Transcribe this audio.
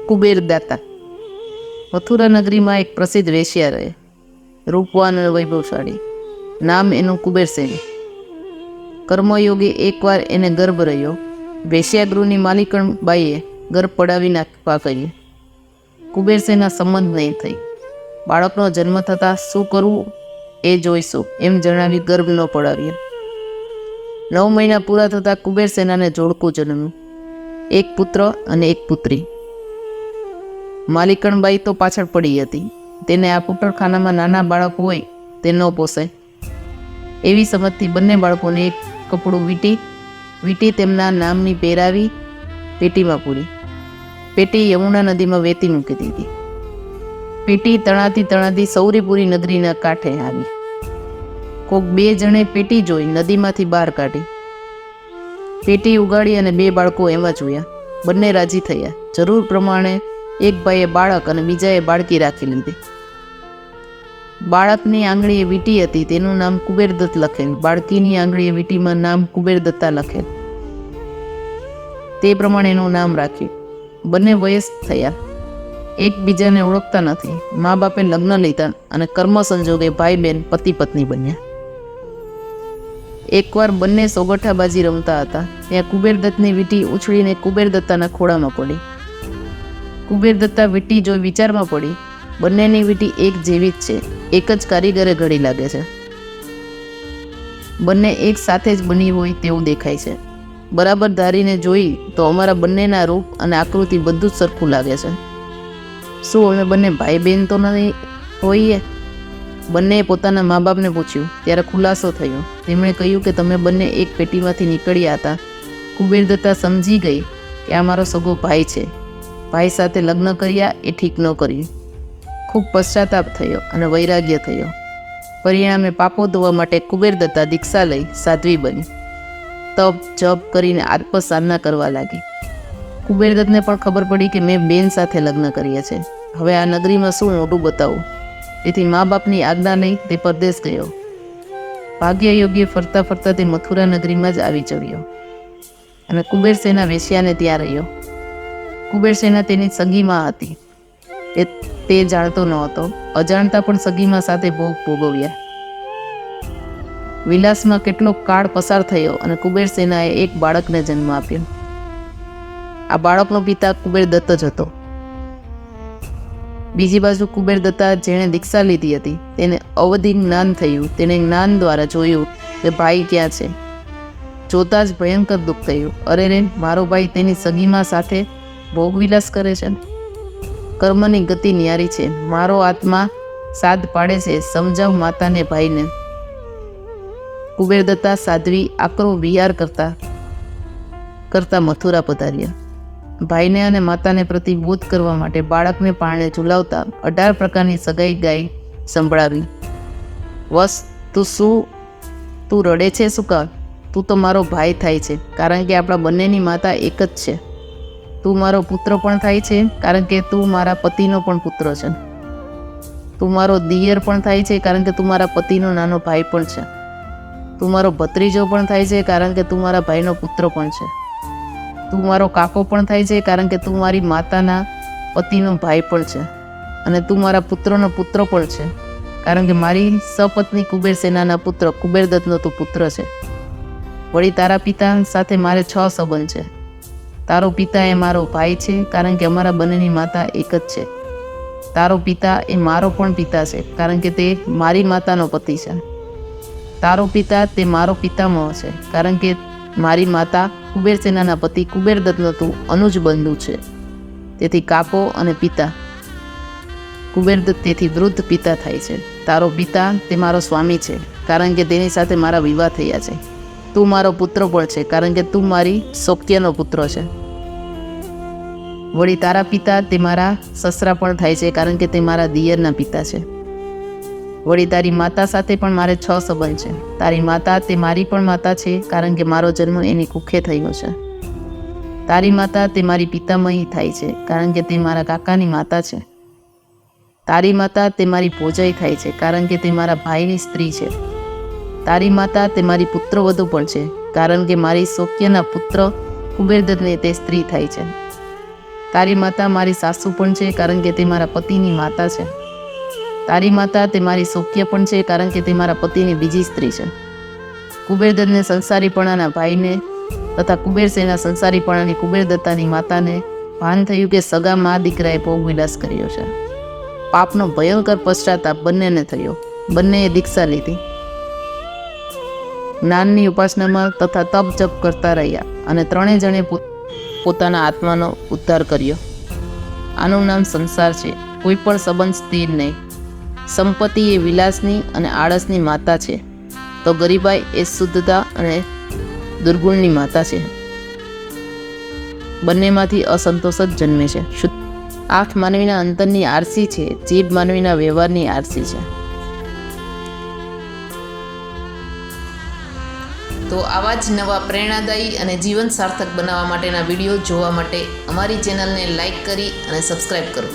કુબેર દાતા. મથુરા નગરીમાં એક પ્રસિદ્ધ વેશ્યા રહે, રૂપવાન અને વૈભવશાળી. નામ એનું કુબેરસેન. કર્મયોગી એકવાર એને ગર્ભ રહ્યો. વેશ્યાગૃહની માલિકણ બાઈએ ગર્ભ પડાવી નાખવા કહીએ. કુબેરસેના સંમત નહીં થઈ. બાળકનો જન્મ થતાં શું કરવું એ જોઈશું એમ જણાવી ગર્ભ ન પડાવ્યો. 9 મહિના પૂરા થતાં કુબેરસેનાને જોડકું જન્મ્યું, એક પુત્ર અને એક પુત્રી. માલિકણબાઈ તો પાછળ પડી હતી. તેને આ કુટરખાનામાં નાના બાળકો હોય તે ન પોસાય. એવી સમજથી બંને બાળકોને એક કપડું વીંટી તેમના નામની પહેરાવી પેટીમાં પૂરી. પેટી યમુના નદીમાં વેતી મૂકી દીધી. પેટી તણાતી સૌરીપુરી નગરીના કાંઠે આવી. કોક 2 જણે પેટી જોઈ નદીમાંથી બહાર કાઢી. પેટી ઉગાડી અને 2 બાળકો એમાં જોયા. બંને રાજી થયા. જરૂર પ્રમાણે એક ભાઈએ બાળક અને બીજાએ બાળકી રાખી લીધી. બાળકની આંગળીએ વીંટી હતી, તેનું નામ કુબેરદત્ત લખેલ. બાળકીની આંગળીએ વીંટીમાં નામ કુબેરદત્તા લખેલ. તે પ્રમાણે એનું નામ રાખ્યું. બંને વયસ્ક થયા, એકબીજાને ઓળખતા નથી. મા બાપે લગ્ન લીધા અને કર્મ સંજોગે ભાઈ બહેન પતિ પત્ની બન્યા. એકવાર બંને સોગઠાબાજી રમતા હતા. ત્યાં કુબેરદત્તની વીંટી ઉછળીને કુબેરદત્તાના ખોળામાં પડી. કુબેરદત્તા વીંટી જોઈ વિચારમાં પડી. બંનેની વીંટી એક જેવી જ છે, એક જ કારીગરે ઘડી લાગે છે. બંને એક સાથે જ બની હોય તેવું દેખાય છે. બરાબર ધારીને જોઈ તો અમારા બંનેના રૂપ અને આકૃતિ બધું જ સરખું લાગે છે. શું અમે બંને ભાઈ બહેન તો નહીં હોઈએ? બંનેએ પોતાના મા બાપને પૂછ્યું. ત્યારે ખુલાસો થયો. તેમણે કહ્યું કે તમે બંને એક પેટીમાંથી નીકળ્યા હતા. કુબેરદત્તા સમજી ગઈ કે આ મારો સગો ભાઈ છે. ભાઈ સાથે લગ્ન કર્યા એ ઠીક ન કર્યું. ખૂબ પશ્ચાતાપ થયો અને વૈરાગ્ય થયો. પરિણામે પાપો ધોવા માટે કુબેરદત્તા દીક્ષા લઈ સાધ્વી બની. તપ જપ કરીને આત્મસાધના કરવા લાગી. કુબેરદત્તને પણ ખબર પડી કે મેં બેન સાથે લગ્ન કર્યા છે. હવે આ નગરીમાં શું મોટું બતાવું? તેથી મા બાપની આજ્ઞા લઈ તે પરદેશ ગયો. ભાગ્ય યોગ્ય ફરતા તે મથુરા નગરીમાં જ આવી ચડ્યો અને કુબેરસેના વેશ્યાને ત્યાં રહ્યો. કુબેરસેના તેની સગીમાં હતી. તે જાણતો ન હતો. અજાણતા પણ સગીમાં સાથે ભોગ ભોગવ્યા. વિલાસમાં કેટલો કાળ પસાર થયો અને કુબેરસેનાએ એક બાળકને જન્મ આપ્યો. આ બાળકનો પિતા કુબેરદત્ત જ હતો. બીજી બાજુ કુબેરદત્તા જેણે દીક્ષા લીધી હતી તેને અવધિ જ્ઞાન થયું. તેને જ્ઞાન દ્વારા જોયું કે ભાઈ ક્યાં છે. જોતાં જ ભયંકર દુઃખ થયું. અરે રે, મારો ભાઈ તેની સગીમાં સાથે ભોગવિલાસ કરે છે. કર્મની ગતિ ન્યારી છે. મારો આત્મા સાદ પાડે છે. સમજાવ માતાને ભાઈને. કુબેરદત્તા સાધ્વી આકરો વિહાર કરતા મથુરા પધાર્યા. ભાઈને અને માતાને પ્રતિબોધ કરવા માટે બાળકને પારણે ઝુલાવતા 18 પ્રકારની સગાઈ ગાઈ સંભળાવી. વસ, તું રડે છે શું કામ? તું તો મારો ભાઈ થાય છે, કારણ કે આપણા બંનેની માતા એક જ છે. તું મારો પુત્ર પણ થાય છે, કારણ કે તું મારા પતિનો પણ પુત્ર છે. તું મારો દિયર પણ થાય છે, કારણ કે તું મારા પતિનો નાનો ભાઈ પણ છે. તું મારો ભત્રીજો પણ થાય છે, કારણ કે તું મારા ભાઈનો પુત્ર પણ છે. તું મારો કાકો પણ થાય છે, કારણ કે તું મારી માતાના પતિનો ભાઈ પણ છે. અને તું મારા પુત્રનો પુત્ર પણ છે, કારણ કે મારી સપત્ની કુબેરસેનાના પુત્ર કુબેરદત્તનો તું પુત્ર છે. વળી તારા પિતા સાથે મારે 6 સંબંધ છે. તારો પિતા એ મારો ભાઈ છે, કારણ કે અમારા બંનેની માતા એક જ છે. તારો પિતા એ મારો પણ પિતા છે, કારણ કે તે મારી માતાનો પતિ છે. તારો પિતા તે મારો પિતામહ છે, કારણ કે મારી માતા કુબેરસેનાના પતિ કુબેરદત્તનો તું અનુજ બંધુ છે. તેથી કાકો અને પિતા. કુબેરદત્ત તેથી વૃદ્ધ પિતા થાય છે. તારો પિતા તે મારો સ્વામી છે, કારણ કે તેની સાથે મારા વિવાહ થયા છે. તું મારો પુત્ર પણ છે, કારણ કે તું મારી શોક્યનો પુત્ર છે. વળી તારા પિતા તે મારા સસરા પણ થાય છે, કારણ કે તે મારા દિયરના પિતા છે. વળી તારી માતા સાથે પણ મારે 6 સંબંધ છે. તારી માતા તે મારી પણ માતા છે, કારણ કે મારો જન્મ એની કુખે થયો છે. તારી માતા તે મારી પિતામહી થાય છે, કારણ કે તે મારા કાકાની માતા છે. તારી માતા તે મારી ભોજાઈ થાય છે, કારણ કે તે મારા ભાઈની સ્ત્રી છે. તારી માતા તે મારી પુત્રવધુ પણ છે, કારણ કે મારી શોક્યના પુત્ર કુબેરદત્તને તે સ્ત્રી થાય છે. તારી માતા મારી સાસુ પણ છે, કારણ કે તે મારા પતિની માતા છે. તારી માતા તે મારી સૌખ્ય પણ છે, કારણ કે તે મારા પતિની બીજી સ્ત્રી છે. કુબેરદત્તને સંસારીપણાના ભાઈને તથા કુબેરસેના સંસારીપણાની કુબેરદત્તાની માતાને ભાન થયું કે સગા મા દીકરાએ ભોગવિલાસ કર્યો છે. પાપનો ભયંકર પશ્ચાતાપ બંનેને થયો. બંનેએ દીક્ષા લીધી. જ્ઞાનની ઉપાસનામાં તથા તપ જપ કરતા રહ્યા અને ત્રણેય જણે પોતાના આત્માનો ઉદ્ધાર કર્યો. આનું નામ સંસાર છે. કોઈ પણ સંબંધ સ્થિર નહીં. સંપત્તિ એ વિલાસની અને આળસની માતા છે, તો ગરીબાઈ એ શુદ્ધતા અને દુર્ગુણની માતા છે. બંનેમાંથી અસંતોષ જ જન્મે છે. આંખ માનવીના અંતરની આરસી છે, જીભ માનવીના વ્યવહારની આરસી છે. તો આવા જ નવા પ્રેરણાદાયી અને જીવન સાર્થક બનાવવા માટેના વિડીયો જોવા માટે અમારી ચેનલને લાઈક કરી અને સબસ્ક્રાઈબ કરો.